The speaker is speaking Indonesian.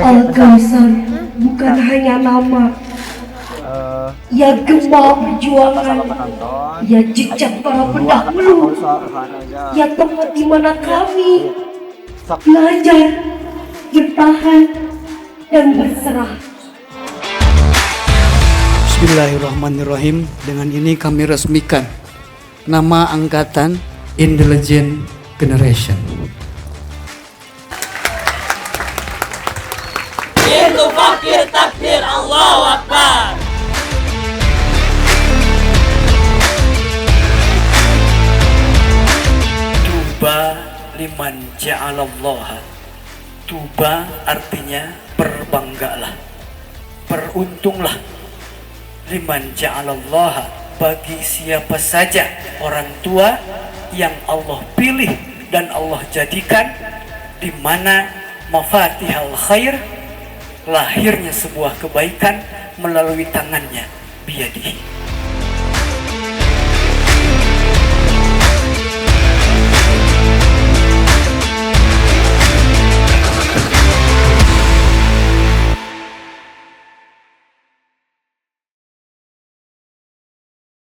Al-Kausar bukan hanya nama, ya gema perjuangan, ya jejak para pendahulu, ya tempat di mana kami belajar, bertahan, dan berserah. Bismillahirrahmanirrahim. Dengan ini kami resmikan nama Angkatan Intelligent Generation. Itu fakir takbir, Allahu Akbar. Tuba liman ja'alallah. Tuba artinya berbanggalah, beruntunglah. Liman ja'alallah, bagi siapa saja orang tua yang Allah pilih dan Allah jadikan di mana mafatihal khair, lahirnya sebuah kebaikan melalui tangannya, biyadihi.